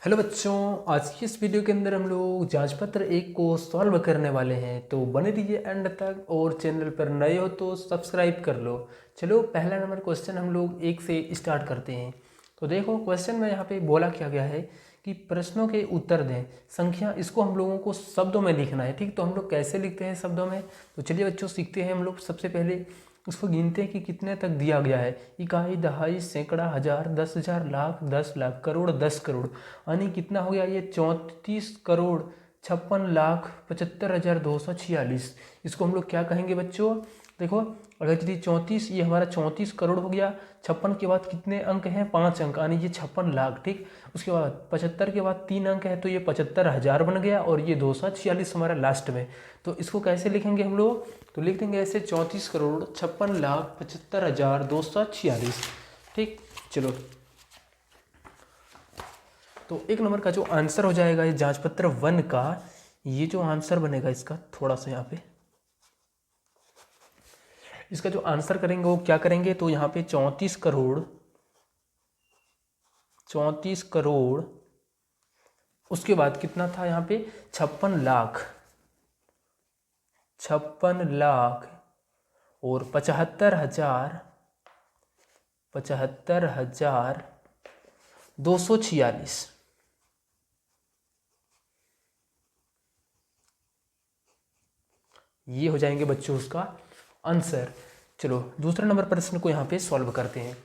Hello बच्चों, आज की इस वीडियो के अंदर हम लोग जांच पत्र 1 को सॉल्व करने वाले हैं। तो बने रहिए एंड तक और चैनल पर नए हो तो सब्सक्राइब कर लो। चलो पहला नंबर क्वेश्चन हम लोग 1 से स्टार्ट करते हैं। तो देखो क्वेश्चन में यहाँ पे बोला क्या गया है कि प्रश्नों के उत्तर दें संख्या। इसको हम लोगों को शब्दों में लिखना है। ठीक, तो हम लोग कैसे लिखते हैं शब्दों में, तो चलिए बच्चों सीखते हैं। हम लोग सबसे पहले उसको गिनते हैं कि कितने तक दिया गया है। इकाई, दहाई, सैकड़ा, हजार, 10,000, लाख, 10 लाख, करोड़, 10 करोड़। यानी कितना हो गया ये 34 करोड़ 56 लाख 75,246। इसको हम लोग क्या कहेंगे बच्चों? देखो, अगर यदि 34, ये हमारा 34 करोड़ हो गया। 56 के बाद कितने अंक हैं? 5 अंक, यानी ये 56 लाख। ठीक, उसके बाद 75 के बाद 3 अंक है तो ये 75,000 बन गया, और ये 246 हमारा लास्ट में। तो इसको कैसे लिखेंगे हम लोग? तो लिख देंगे ऐसे 34 करोड़ 56 लाख 75,246। ठीक, चलो। तो एक नंबर का जो आंसर हो जाएगा ये जांच पत्र 1 का, ये जो आंसर बनेगा इसका, थोड़ा सा यहाँ पे इसका जो आंसर करेंगे वो क्या करेंगे, तो यहाँ पे 34 करोड़ उसके बाद कितना था यहाँ पे? 56 लाख और 75,246। ये हो जाएंगे बच्चों उसका आंसर। चलो दूसरा नंबर प्रश्न को यहाँ पे सॉल्व करते हैं।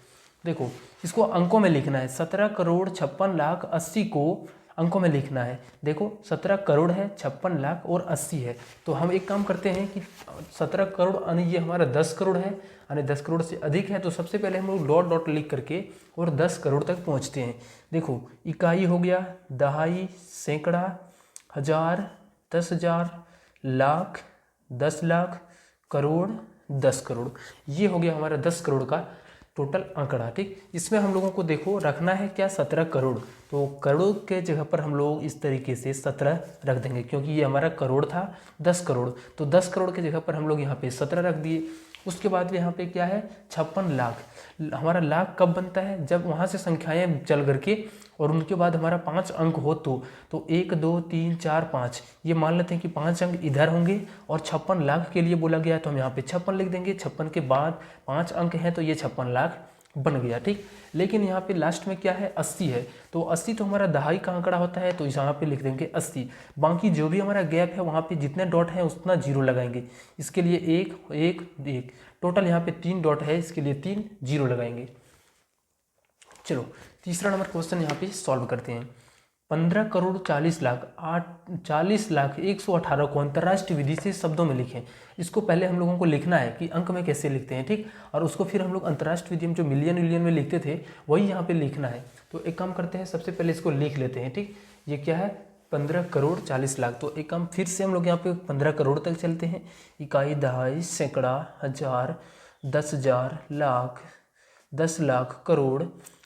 देखो, इसको अंकों में लिखना है। 17 करोड़ 56 लाख 80 को अंकों में लिखना है। देखो 17 करोड़ है, 56 लाख और 80 है। तो हम एक काम करते हैं कि 17 करोड़ यानी ये हमारा 10 करोड़ है, यानी 10 करोड़ से अधिक है। तो सबसे पहले हम लोग डॉट डॉट लिख करके और 10 करोड़ तक पहुँचते हैं। देखो, इकाई हो गया, दहाई, सैकड़ा, हजार, 10,000, लाख, 10 लाख, करोड़, 10 करोड़। ये हो गया हमारा 10 करोड़ का टोटल आंकड़ा। ठीक, इसमें हम लोगों को देखो रखना है क्या? 17 करोड़। तो करोड़ के जगह पर हम लोग इस तरीके से 17 रख देंगे, क्योंकि ये हमारा करोड़ था 10 करोड़। तो 10 करोड़ के जगह पर हम लोग यहाँ पे 17 रख दिए। उसके बाद यहाँ पे क्या है? 56 लाख। हमारा लाख कब बनता है? जब वहाँ से संख्याएं चल करके और उनके बाद हमारा 5 अंक हो। तो 1 2 3 4 5, ये मान लेते हैं कि 5 अंक इधर होंगे, और 56 लाख के लिए बोला गया तो हम यहाँ पे 56 लिख देंगे। 56 के बाद 5 अंक हैं तो ये 56 लाख बन गया। ठीक, लेकिन यहाँ पे लास्ट में क्या है? 80 है। तो 80 तो हमारा दहाई का आंकड़ा होता है, तो यहाँ पे लिख देंगे 80। बाकी जो भी हमारा गैप है वहाँ पे जितने डॉट हैं उतना जीरो लगाएंगे। इसके लिए 1 1 1, टोटल यहाँ पे 3 डॉट है, इसके लिए 3 जीरो लगाएंगे। चलो तीसरा नंबर क्वेश्चन यहाँ पे सॉल्व करते हैं। 15 करोड़ 40 लाख 118 को अंतर्राष्ट्रीय विधि से शब्दों में लिखें। इसको पहले हम लोगों को लिखना है कि अंक में कैसे लिखते हैं। ठीक, और उसको फिर हम लोग अंतर्राष्ट्रीय विधि में जो मिलियन मिलियन में लिखते थे वही यहाँ पे लिखना है। तो एक काम करते हैं, सबसे पहले इसको लिख लेते हैं। ठीक, ये क्या है? 15 करोड़ 40 लाख। तो एक काम फिर से हम लोग यहाँ पे 15 करोड़ तक चलते हैं। इकाई, दहाई, सैकड़ा, हजार, 10,000, लाख, 10 लाख, करोड़,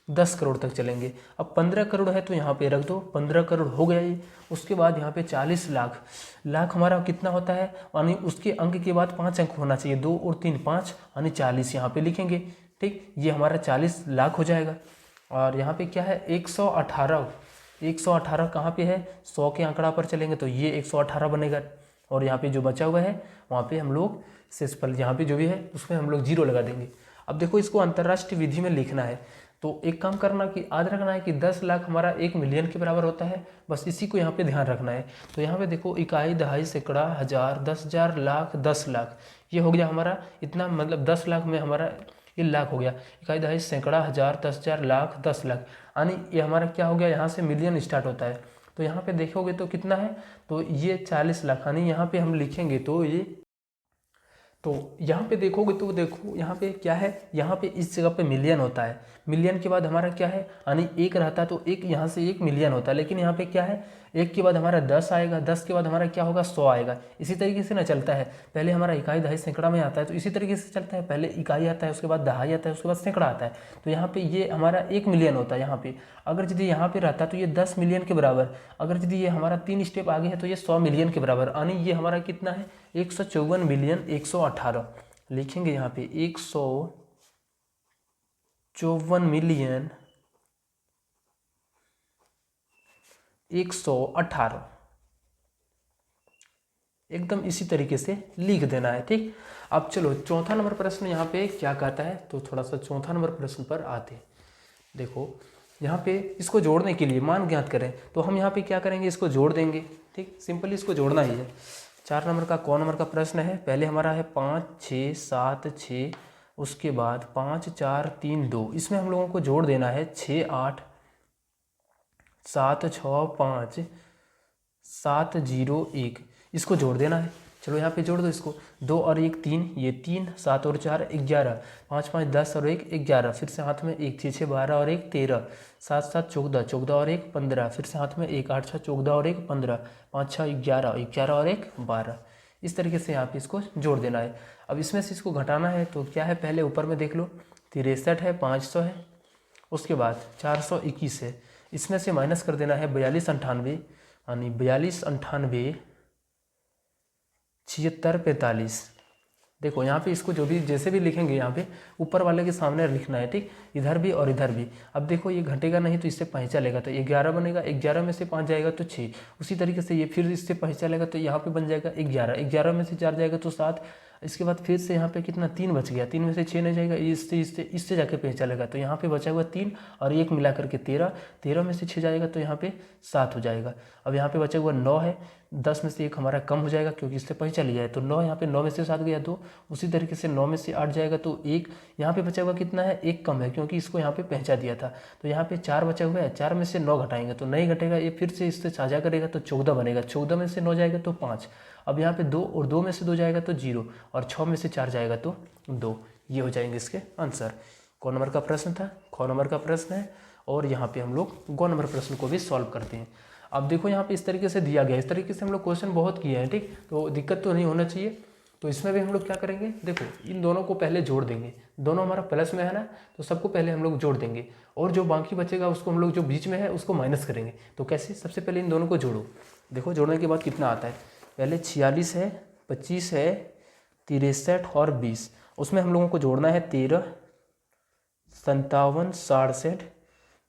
10 करोड़ तक चलेंगे। अब 15 करोड़ है तो यहाँ पे रख दो, 15 करोड़ हो गया ये। उसके बाद यहाँ पे 40 लाख। लाख हमारा कितना होता है? यानी उसके अंक के बाद 5 अंक होना चाहिए, 2 और 3 5, यानी 40 यहाँ पे लिखेंगे। ठीक, ये हमारा 40 लाख हो जाएगा। और यहाँ पे क्या है? 118। 118 कहाँ पे है? 100 के आंकड़ा पर चलेंगे तो ये 118 बनेगा। और यहाँ पे जो बचा हुआ है वहाँ पे हम लोग शेषफल, यहाँ पे जो भी है उसमें हम लोग जीरो लगा देंगे। अब देखो, इसको अंतर्राष्ट्रीय विधि में लिखना है। तो एक काम करना कि याद रखना है कि 10 लाख हमारा 1 मिलियन के बराबर होता है। बस इसी को यहाँ पे ध्यान रखना है। तो यहाँ पे देखो, इकाई, दहाई, सैकड़ा, हजार, 10,000, लाख, 10 लाख, ये हो गया हमारा इतना, मतलब 10 लाख में हमारा ये लाख हो गया। इकाई, दहाई, सैकड़ा, हजार, 10,000, लाख, 10 लाख, यानी ये हमारा क्या हो गया? यहाँ से मिलियन स्टार्ट होता है। तो यहाँ पे देखोगे तो कितना है? तो ये 40 लाख, यानी यहाँ पे हम लिखेंगे तो ये, तो यहाँ पे देखोगे तो देखो यहाँ पे क्या है? यहाँ पे इस जगह पे मिलियन होता है। मिलियन के बाद हमारा क्या है? यानी 1 रहता है तो एक यहाँ से 1 मिलियन होता है। लेकिन यहाँ पे क्या है? 1 के बाद हमारा 10 आएगा, 10 के बाद हमारा क्या होगा? 100 आएगा। इसी तरीके से ना चलता है। पहले हमारा इकाई, दहाई, सैकड़ा में आता है तो इसी तरीके से चलता है। पहले इकाई आता है, उसके बाद दहाई आता है, उसके बाद सैकड़ा आता है। तो यहाँ पे ये हमारा 1 मिलियन होता है यहाँ पे। अगर यदि यहाँ पे रहता तो ये 10 मिलियन के बराबर। अगर यदि ये हमारा 3 स्टेप आगे है तो ये 100 मिलियन के बराबर, यानी ये हमारा कितना है? 154 मिलियन 118 लिखेंगे यहाँ पे। 154 मिलियन 118 एकदम इसी तरीके से लिख देना है। ठीक, अब चलो चौथा नंबर प्रश्न यहाँ पे क्या कहता है, तो थोड़ा सा चौथा नंबर प्रश्न पर आते हैं। देखो यहाँ पे इसको जोड़ने के लिए मान ज्ञात करें, तो हम यहाँ पे क्या करेंगे, इसको जोड़ देंगे। ठीक, सिंपली इसको जोड़ना ही है। 4 नंबर का कौन नंबर का प्रश्न है, पहले हमारा है 5 6 7 6, उसके बाद 5 4 3 2, इसमें हम लोगों को जोड़ देना है 6 8 7 6 5 7 0 1, इसको जोड़ देना है। चलो यहाँ पे जोड़ दो इसको, 2 और 1 3, ये 3, 7 और 4 11, 5 5 10 और 1 11, फिर से हाथ में 1 6 6 12 और 1 13, 7 7 14 14 और 1 15, फिर से हाथ में 1 8 6 14 और 1 15, 5 6 11 11 और 1 12। इस तरीके से यहाँ पे इसको जोड़ देना है। अब इसमें से इसको घटाना है, तो क्या है, पहले ऊपर में देख लो, 63 है, 500 है, उसके बाद 421 है, इसमें से माइनस कर देना है 42 98, यानी 42 98 76 45। देखो यहाँ पे इसको जो भी जैसे भी लिखेंगे यहाँ पे ऊपर वाले के सामने लिखना है। ठीक, इधर भी और इधर भी। अब देखो ये घटेगा नहीं तो इससे 5 चलेगा, तो 11 बनेगा, 11 में से 5 जाएगा तो 6, उसी तरीके से ये फिर इससे 5 चलेगा तो यहाँ पे बन जाएगा 11, 11 में से 4 जाएगा तो 7, इसके बाद फिर से यहाँ पे कितना 3 बच गया, 3 में से 6 नहीं जाएगा, इससे जाके 5 चलेगा, तो यहाँ पे बचा हुआ 3 और 1 मिला करके 13, 13 में से 6 जाएगा तो यहाँ पे 7 हो जाएगा। अब यहाँ पे बचा हुआ 9 है, 10 में से 1 हमारा कम हो जाएगा क्योंकि इससे 5 चली जाए, तो 9 यहाँ पे 9 में से 7 गया 2, उसी तरीके से 9 में से 8 जाएगा तो 1, यहाँ पे बचा हुआ कितना है, 1 कम है क्योंकि इसको यहाँ पे पहुँचा दिया था, तो यहाँ पे 4 बचा हुआ है, 4 में से 9 घटाएंगे तो नहीं घटेगा, ये फिर से इससे साझा करेगा तो 14 बनेगा, 14 में से 9 जाएगा तो 5, अब यहाँ पे 2 और 2 में से 2 जाएगा तो 0 और 6 में से 4 जाएगा तो 2, ये हो जाएंगे इसके आंसर। कौन नंबर का प्रश्न था, ख नंबर का प्रश्न है, और यहाँ पे हम लोग ग नंबर प्रश्न को भी सॉल्व करते हैं। अब देखो यहाँ पे इस तरीके से दिया गया, इस तरीके से हम लोग क्वेश्चन बहुत किए हैं। ठीक, तो दिक्कत तो नहीं होना चाहिए। तो इसमें भी हम लोग क्या करेंगे, देखो इन दोनों को पहले जोड़ देंगे, दोनों हमारा प्लस में है ना, तो सबको पहले हम लोग जोड़ देंगे और जो बाकी बचेगा उसको हम लोग जो बीच में है उसको माइनस करेंगे। तो कैसे, सबसे पहले इन दोनों को जोड़ो। देखो जोड़ने के बाद कितना आता है, पहले 46 है, 25 है, 63 और 20, उसमें हम लोगों को जोड़ना है 13 57 67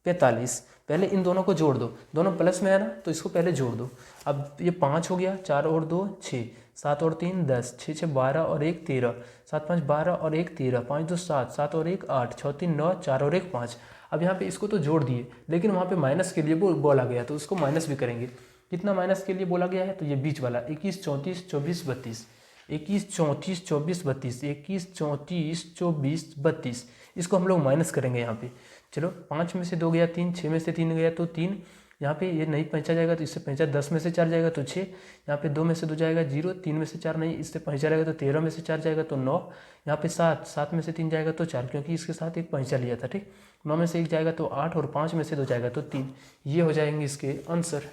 45। पहले इन दोनों को जोड़ दो, दोनों प्लस में है ना तो इसको पहले जोड़ दो। अब ये 5 हो गया, 4 और 2 6, 7 और 3 10, 6 6 12 और 1 13, 7 5 12 और 1 13, 5 2 7, 7 और 1 8, 6 3 9, 4 और 1 5। अब यहाँ पे इसको तो जोड़ दिए, लेकिन वहाँ पे माइनस के लिए बोला गया तो उसको माइनस भी करेंगे। कितना माइनस के लिए बोला गया है, तो ये बीच वाला 21 34 24 32, 21 34 24 32, 21 34 24 32, इसको हम लोग माइनस करेंगे यहाँ पे। चलो 5 में से 2 गया 3, 6 में से 3 गया तो 3, यहाँ पे ये नहीं पहुँचा जाएगा तो इससे पहुँचा, 10 में से 4 जाएगा तो 6, यहाँ पे 2 में से 2 जाएगा 0, 3 में से 4 नहीं, इससे पहुँचा जाएगा तो 13 में से 4 जाएगा तो 9, यहाँ पे 7, 7 में से 3 जाएगा तो 4 क्योंकि इसके साथ एक पहुँचा लिया था। ठीक, 9 में से 1 जाएगा तो 8 और 5 में से 2 जाएगा तो 3, ये हो जाएंगे इसके आंसर।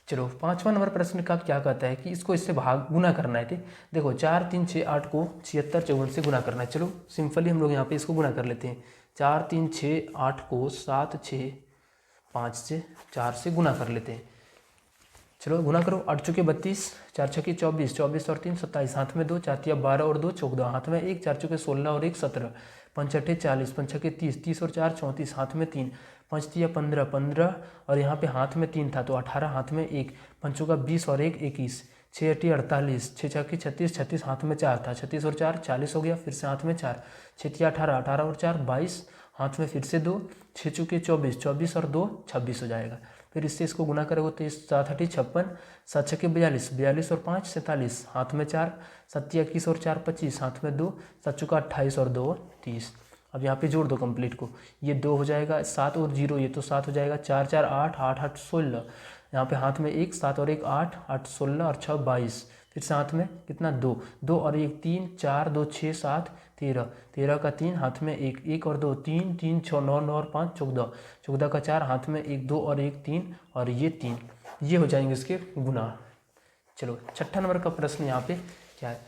चलो 5वां नंबर प्रश्न का क्या कहता है कि इसको इससे भाग गुना करना है। ठीक, देखो 4 3 6 8 को 76 54 से गुना करना है। चलो सिंपली हम लोग यहाँ पे इसको गुना कर लेते हैं। 4 3 6 8 को 7 6 5 से 4 से गुना कर लेते हैं। चलो गुना करो, 8 चौके 32, 4 छक्के 24, 24 और 3 27, हाथ में 2, 4 तिया 12 और 2 14, हाथ में 1, 4 चौके 16 और 1 17, 5 अट्ठे 40, 5 छक्के 30, 30 और 4 34, हाथ में 3, 5 तिया 15 15 और यहाँ पे हाथ में 3 था तो 18, हाथ में 1, 5 का 20 और 1 21, 6 अट्ठी 48, 6 छक्के 36 36, हाथ में 4 था, 36 और 4 40 हो गया, फिर से हाथ में 4, 6 तिया 18 18 और 4 22, हाथ में फिर से 2, 6 चौके 24 24 और 2 26 हो जाएगा। फिर इससे इसको गुना करोगे तो 7 अट्ठी 56, 7 छक्के 42 42 और 5 47, हाथ में 4, 7 21 और 4 25, हाथ में 2, 7 चौका 28 और 2 30। अब यहाँ पे जोड़ दो कंप्लीट को, ये 2 हो जाएगा, 7 और 0 ये तो 7 हो जाएगा, 4 4 8 8 8 16, यहाँ पे हाथ में 1, 7 और 1 8 8 16 और 6 22, फिर से हाथ में कितना 2 2 और 1 3, 4 2 6 7 13, 13 का 3, हाथ में 1 1 और 2 3 3 6 9 9 और 5 14, 14 का 4, हाथ में 1 2 और 1 3 और ये 3, ये हो जाएंगे इसके गुना। चलो 6ठा नंबर का प्रश्न यहाँ पे क्या है,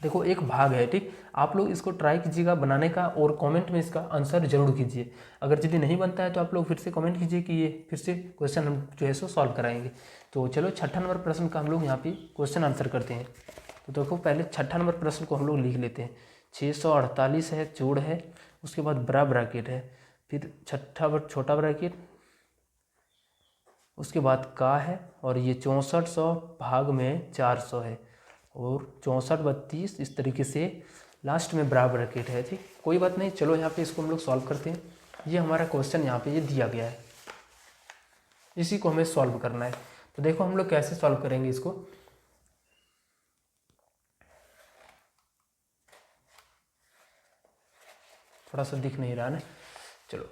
देखो एक भाग है। ठीक, आप लोग इसको ट्राई कीजिएगा बनाने का और कमेंट में इसका आंसर जरूर कीजिए। अगर यदि नहीं बनता है तो आप लोग फिर से कमेंट कीजिए कि ये फिर से क्वेश्चन हम जो है सो सॉल्व कराएंगे। तो चलो 6ठा नंबर प्रश्न का हम लोग यहाँ पे क्वेश्चन आंसर करते हैं। तो देखो पहले 6ठा नंबर प्रश्न को हम लोग लिख लेते हैं। 648 है, जोड़ है, उसके बाद बड़ा ब्रैकेट है, फिर छठा छोटा ब्रैकेट, उसके बाद का है और ये 6400 भाग में 400 है और 64 32 इस तरीके से लास्ट में बराबर ब्रैकेट है। ठीक, कोई बात नहीं, चलो यहाँ पे इसको हम लोग सॉल्व करते हैं। ये हमारा क्वेश्चन यहाँ पे ये दिया गया है, इसी को हमें सॉल्व करना है। तो देखो हम लोग कैसे सॉल्व करेंगे इसको। थोड़ा सा दिख नहीं रहा ना, चलो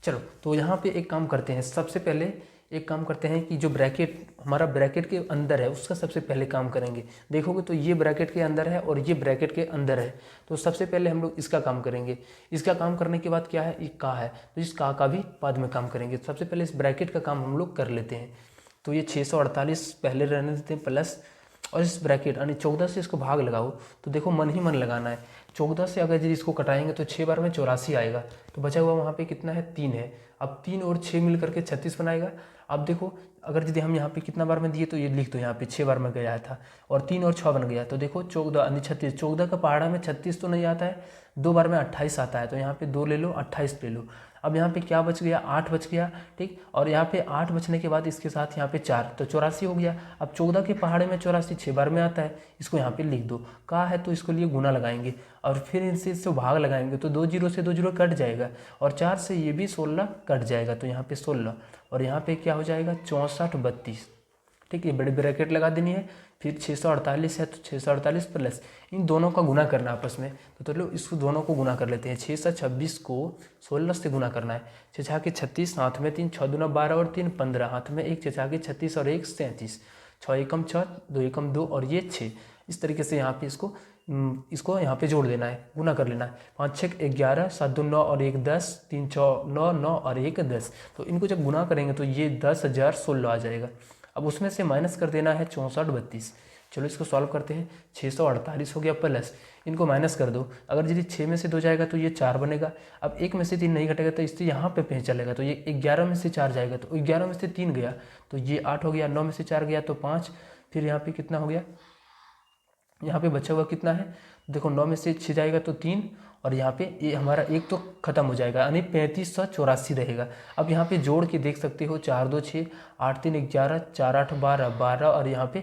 चलो तो यहाँ पे एक काम करते हैं। सबसे पहले एक काम करते हैं कि जो ब्रैकेट हमारा ब्रैकेट के अंदर है उसका सबसे पहले काम करेंगे। देखोगे तो ये ब्रैकेट के अंदर है और ये ब्रैकेट के अंदर है, तो सबसे पहले हम लोग इसका काम करेंगे। इसका काम करने के बाद क्या है, ये का है, तो इस का भी बाद में काम करेंगे। सबसे पहले इस ब्रैकेट का काम हम लोग कर लेते हैं। तो ये 648 पहले रहने देते हैं प्लस, और इस ब्रैकेट यानी 14 से इसको भाग लगाओ तो देखो मन ही मन लगाना है। 14 से अगर यदि इसको कटाएंगे तो 6 बार में 84 आएगा, तो बचा हुआ वहाँ पे कितना है, 3 है। अब 3 और 6 मिल करके 36 बनाएगा। अब देखो अगर यदि हम यहाँ पे कितना बार में दिए तो ये लिख दो, यहाँ पे 6 बार में गया था और 3 और 6 बन गया, तो देखो 14 यानी 36। 14 का पहाड़ा में 36 तो नहीं आता है, 2 बार में 28 आता है, तो यहाँ पे 2 ले लो, 28 ले लो। अब यहाँ पे क्या बच गया, 8 बच गया। ठीक, और यहाँ पे 8 बचने के बाद इसके साथ यहाँ पे 4, तो 84 हो गया। अब 14 के पहाड़े में 84 6 बार में आता है, इसको यहाँ पे लिख दो। का है तो इसको लिए गुना लगाएंगे और फिर इससे भाग लगाएंगे, तो 2 जीरो से 2 जीरो कट जाएगा और 4 से ये भी 16 कट जाएगा, तो यहाँ पे 16 और यहाँ पे क्या हो जाएगा 64 32। ठीक, ये बड़ी ब्रैकेट लगा देनी है। फिर 648 है तो 648 प्लस इन दोनों का गुना करना आपस में, तो चलो इसको दोनों को गुना कर लेते हैं। 6 से 26 को 16 से गुना करना है। 6 छः के 36, हाथ में 3, 6 दूना 12 और 3 15, हाथ में 1, 6 छः के 36 और 1 37, 6 एकम 6, 2 एकम 2 और ये 6। इस तरीके से यहाँ पे इसको यहाँ पे जोड़ देना है, गुना कर लेना है। 5 6 11, 7 2 9 और 1 10, 3 6 9 9 और 1 10, तो इनको जब गुना करेंगे तो ये 10,016 आ जाएगा। अब उसमें से माइनस कर देना है 64 32। चलो इसको सॉल्व करते हैं। 648 हो गया प्लस, इनको माइनस कर दो। अगर यदि 6 में से 2 जाएगा तो ये 4 बनेगा। अब 1 में से 3 नहीं घटेगा तो इससे यहाँ पे चलेगा, तो ये 11 में से 4 जाएगा, तो 11 में से 3 गया तो ये 8 हो गया। 9 में से 4 गया तो 5, फिर यहाँ पे कितना हो गया, यहाँ पे बचा हुआ कितना है, देखो 9 में से 6 जाएगा तो 3 और यहाँ पे ये हमारा 1 तो खत्म हो जाएगा, यानी 3584 रहेगा। अब यहाँ पे जोड़ के देख सकते हो, 4 2 6, 8 3 11, 4 8 12 12 और यहाँ पे,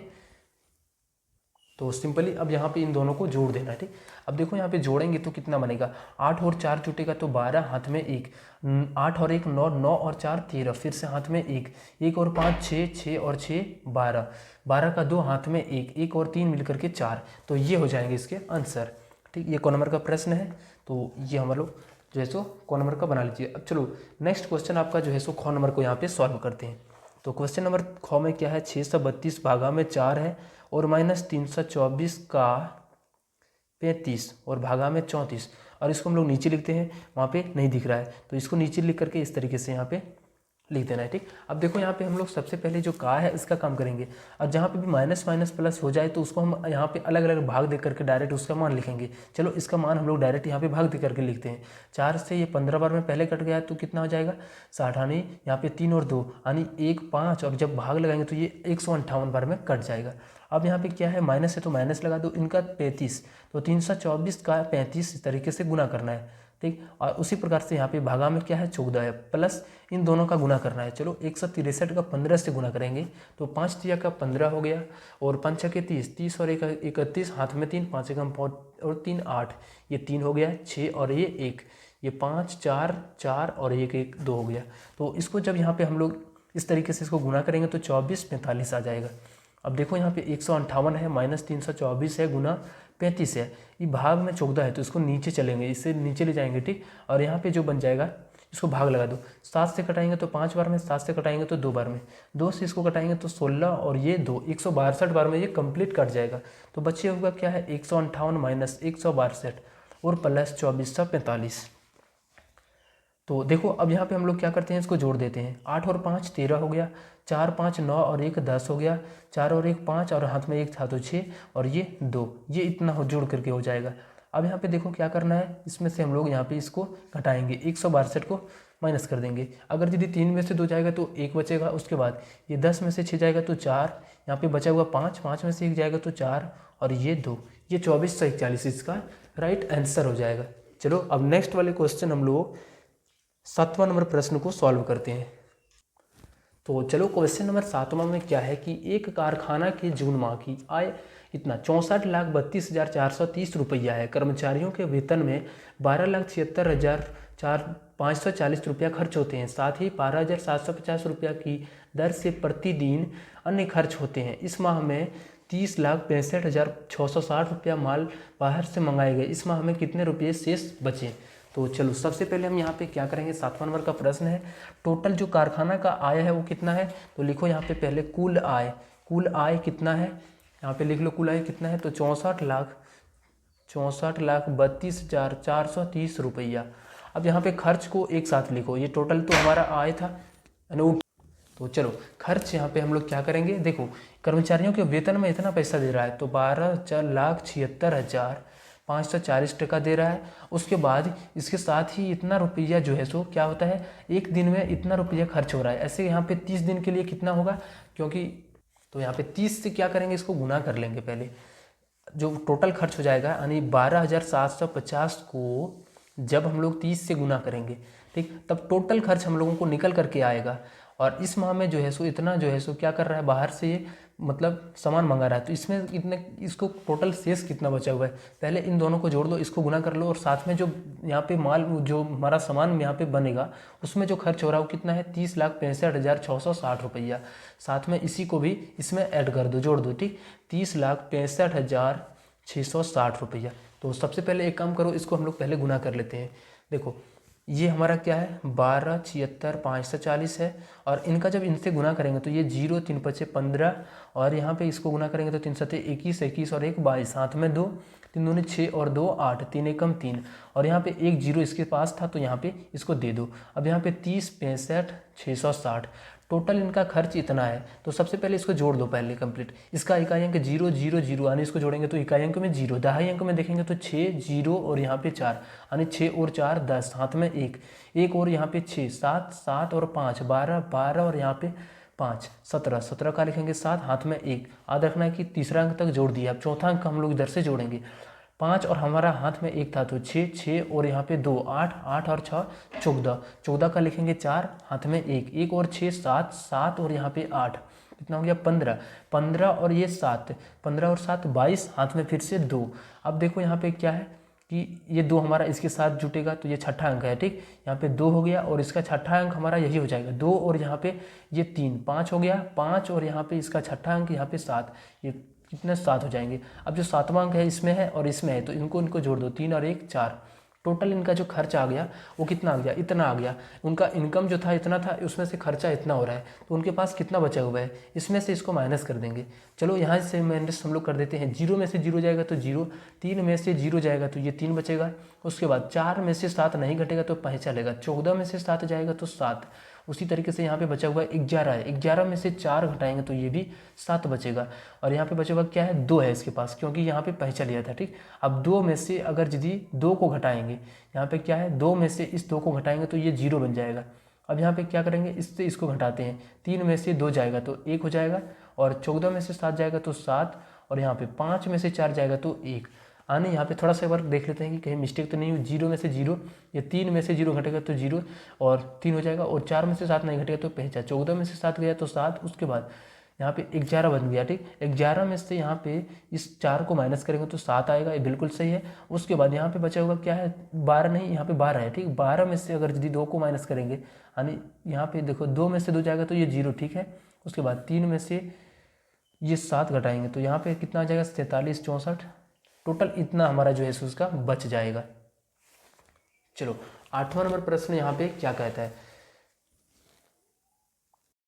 तो सिंपली अब यहाँ पे इन दोनों को जोड़ देना है। ठीक, अब देखो यहाँ पे जोड़ेंगे तो कितना बनेगा, 8 और 4 जुटेगा तो 12, हाथ में 1, 8 और 1 9, 9 और 4 13, फिर से हाथ में 1, 1 और 5 6, 6 और 6 12, 12 का 2, हाथ में 1, 1 और 3 मिलकर के 4, तो ये हो जाएंगे इसके आंसर। ठीक, ये क नंबर का प्रश्न है, तो ये हम लोग जो है सो क नंबर का बना लीजिए। अब चलो नेक्स्ट क्वेश्चन आपका जो है सो ख नंबर को यहाँ पे सॉल्व करते हैं। तो क्वेश्चन नंबर ख में क्या है, 632 भागा में 4 है और माइनस 324 का 35 और भागा में 34, और इसको हम लोग नीचे लिखते हैं, वहाँ पे नहीं दिख रहा है तो इसको नीचे लिख करके इस तरीके से यहाँ पे लिख देना है। ठीक, अब देखो यहाँ पे हम लोग सबसे पहले जो का है इसका काम करेंगे, और जहाँ पे भी माइनस माइनस प्लस हो जाए तो उसको हम यहाँ पे अलग अलग भाग दे करके डायरेक्ट उसका मान लिखेंगे। चलो इसका मान हम लोग डायरेक्ट यहाँ पे भाग दे करके लिखते हैं। 4 से ये 15 बार में पहले कट गया तो कितना हो जाएगा 60, यानी यहाँ पे 3 और 2 यानी 1 5, और जब भाग लगाएंगे तो ये 158 बार में कट जाएगा। अब यहाँ पे क्या है, माइनस है तो माइनस लगा दो, इनका 35, तो 324 का 35 इस तरीके से गुना करना है। ठीक, और उसी प्रकार से यहाँ पे भागा में क्या है 14 है, प्लस इन दोनों का गुना करना है। चलो 163 का 15 से गुना करेंगे तो 5 तिया का 15 हो गया, और 5 के 30, 30 और 31, हाथ में 3, 5 एकम और 3 8, ये 3 हो गया, 6 और ये 1, ये 5 4 4 और 1 1 2 हो गया। तो इसको जब यहाँ पे हम लोग इस तरीके से इसको गुना करेंगे तो 24 45 आ जाएगा। अब देखो यहाँ पे 158 है, माइनस 324 है, गुना 35 है, ये भाग में 14 है तो इसको नीचे चलेंगे, इससे नीचे ले जाएंगे। ठीक, और यहाँ पे जो बन जाएगा इसको भाग लगा दो। 7 से कटाएंगे तो 5 बार में, 7 से कटाएंगे तो 2 बार में, 2 से इसको कटाएंगे तो 16 और ये 2, 162 बार में ये कंप्लीट कट जाएगा। तो बच्चे होगा क्या है 158 माइनस 162 और प्लस 2445। तो देखो अब यहाँ पे हम लोग क्या करते हैं, इसको जोड़ देते हैं। 8 और 5 13 हो gया, 4 5 9 और 1 10 हो गया, 4 और 1 5 और हाथ में 1 था तो 6 और ये 2, ये इतना हो जोड़ करके हो जाएगा। अब यहाँ पे देखो क्या करना है, इसमें से हम लोग यहाँ पे इसको घटाएंगे, 162 को माइनस कर देंगे। अगर यदि 3 में से 2 जाएगा तो 1 बचेगा, उसके बाद ये 10 में से 6 जाएगा तो 4, यहाँ पे बचा हुआ 5, 5 में से 1 जाएगा तो 4 और ये 2, ये 24 से 41 इसका राइट आंसर हो जाएगा। चलो अब नेक्स्ट वाले क्वेश्चन हम लोग 7वां नंबर प्रश्न को सॉल्व करते हैं। तो चलो क्वेश्चन नंबर 7वां में क्या है कि एक कारखाना के जून माह की आय इतना 64,32,430 रुपया है। कर्मचारियों के वेतन में 12,76,540 रुपया खर्च होते हैं। साथ ही 12,750 रुपया की दर से प्रतिदिन अन्य खर्च होते हैं। इस माह में 30,65,660 रुपया माल बाहर से मंगाए गए। इस माह में कितने रुपये शेष बचे? तो चलो सबसे पहले हम यहाँ पे क्या करेंगे, 7वां नंबर का प्रश्न है। टोटल जो कारखाना का आय है वो कितना है, तो लिखो यहाँ पे पहले कुल आय। कुल आय कितना है, यहाँ पे लिख लो कुल आय कितना है, तो 64,32,430 रुपया। अब यहाँ पे खर्च को एक साथ लिखो, ये टोटल तो हमारा आय था। तो चलो खर्च यहाँ पे हम लोग क्या करेंगे, देखो कर्मचारियों के वेतन में इतना पैसा दे रहा है तो 12,76,540 टका दे रहा है। उसके बाद इसके साथ ही इतना रुपया जो है सो क्या होता है, एक दिन में इतना रुपया खर्च हो रहा है। ऐसे यहाँ पे 30 दिन के लिए कितना होगा, क्योंकि तो यहाँ पे 30 से क्या करेंगे, इसको गुना कर लेंगे पहले, जो टोटल खर्च हो जाएगा यानी 12,750 को जब हम लोग 30 से गुना करेंगे, ठीक, तब टोटल खर्च हम लोगों को निकल करके आएगा। और इस माह में जो है सो इतना जो है सो क्या कर रहा है, बाहर से ये मतलब सामान मंगा रहा है, तो इसमें इतने इसको टोटल शेष कितना बचा हुआ है, पहले इन दोनों को जोड़ लो, इसको गुना कर लो, और साथ में जो यहाँ पे माल जो हमारा सामान यहाँ पे बनेगा उसमें जो खर्च हो रहा है वो कितना है, 30,65,660 रुपया। साथ में इसी को भी इसमें ऐड कर दो, जोड़ दो, ठीक, 30,65,660 रुपया। तो सबसे पहले एक काम करो, इसको हम लोग पहले गुना कर लेते हैं। देखो ये हमारा क्या है, 12,76,540 है, और इनका जब इनसे गुना करेंगे तो ये 0 3 5 15, और यहाँ पे इसको गुना करेंगे तो 3 7 21, 21 और 1 22, साथ में 2 3 दूनी 6 और 2 8, 3 एकम 3, और यहाँ पे एक 0 इसके पास था तो यहाँ पे इसको दे दो। अब यहाँ पे 30,65,660 टोटल इनका खर्च इतना है। तो सबसे पहले इसको जोड़ दो पहले कंप्लीट, इसका इकाई अंक 0 0 0 यानी इसको जोड़ेंगे तो इकाई अंक में 0, दहाई अंक में देखेंगे तो 6 0 और यहाँ पे 4 यानी 6 और 4 10, हाथ में 1 1 और यहाँ पे 6 7 7 और 5 12 12 और यहाँ पे 5 17 17 का लिखेंगे 7, हाथ में 1, याद रखना है कि तीसरा अंक तक जोड़ दिया। अब चौथा अंक हम लोग इधर से जोड़ेंगे, 5 और हमारा हाथ में 1 था तो 6 6 और यहाँ पे 2 8 8 और 6 14 14 का लिखेंगे 4, हाथ में 1 1 और 6 7 7 और यहाँ पे 8, कितना हो गया 15 15 और ये 7 15 और 7 22, हाथ में फिर से 2। अब देखो यहाँ पे क्या है कि ये 2 हमारा इसके साथ जुटेगा तो ये छठा अंक है, ठीक, यहाँ पे 2 हो गया और इसका छठा अंक हमारा यही हो जाएगा 2, और यहाँ पे ये 3 5 हो गया 5, और यहाँ पे इसका छठा अंक यहाँ पे 7, ये कितने 7 हो जाएंगे। अब जो 7वां अंक है इसमें है और इसमें है तो इनको जोड़ दो, 3 और 1 4, टोटल इनका जो खर्च आ गया वो कितना आ गया, इतना आ गया। उनका इनकम जो था इतना था, उसमें से खर्चा इतना हो रहा है, तो उनके पास कितना बचा हुआ है, इसमें से इसको माइनस कर देंगे। चलो यहाँ से माइनस हम लोग कर देते हैं, 0 में से 0 जाएगा तो 0, 3 में से 0 जाएगा तो ये 3 बचेगा, उसके बाद 4 में से 7 नहीं घटेगा तो 5 चलेगा, 14 में से 7 जाएगा तो 7, उसी तरीके से यहाँ पे बचा हुआ है 11 है, 11 में से 4 घटाएंगे तो ये भी 7 बचेगा, और यहाँ पे बचा हुआ क्या है 2 है इसके पास, क्योंकि यहाँ पे पहचा लिया था, ठीक। अब 2 में से अगर यदि 2 को घटाएंगे, यहाँ पे क्या है 2 में से इस 2 को घटाएंगे तो ये 0 बन जाएगा। अब यहाँ पे क्या करेंगे, इससे इसको घटाते हैं, 3 में से 2 जाएगा तो 1 हो जाएगा, और 14 में से 7 जाएगा तो 7, और यहाँ पे 5 में से 4 जाएगा तो 1। आने यहाँ पे थोड़ा सा एक बार देख लेते हैं कि कहीं मिस्टेक तो नहीं हुई, 0 में से 0, ये 3 में से 0 घटेगा तो 0 और 3 हो जाएगा, और 4 में से 7 नहीं घटेगा तो पहचा, 14 में से 7 गया तो 7, उसके बाद यहाँ पे 11 बन गया, ठीक। 11 में से यहाँ पे इस 4 को माइनस करेंगे तो 7 आएगा, ये बिल्कुल सही है। उसके बाद यहाँ पे बचा होगा क्या है 12 नहीं, यहाँ पे 12 है, ठीक। 12 में से अगर यदि 2 को माइनस करेंगे यानी यहाँ पे देखो 2 में से 2 जाएगा तो ये 0, ठीक है। उसके बाद 3 में से ये 7 घटाएंगे तो यहाँ पे कितना आ जाएगा 43 64, टोटल इतना हमारा जो है उसका बच जाएगा। चलो 8वां नंबर प्रश्न यहाँ पे क्या कहता है,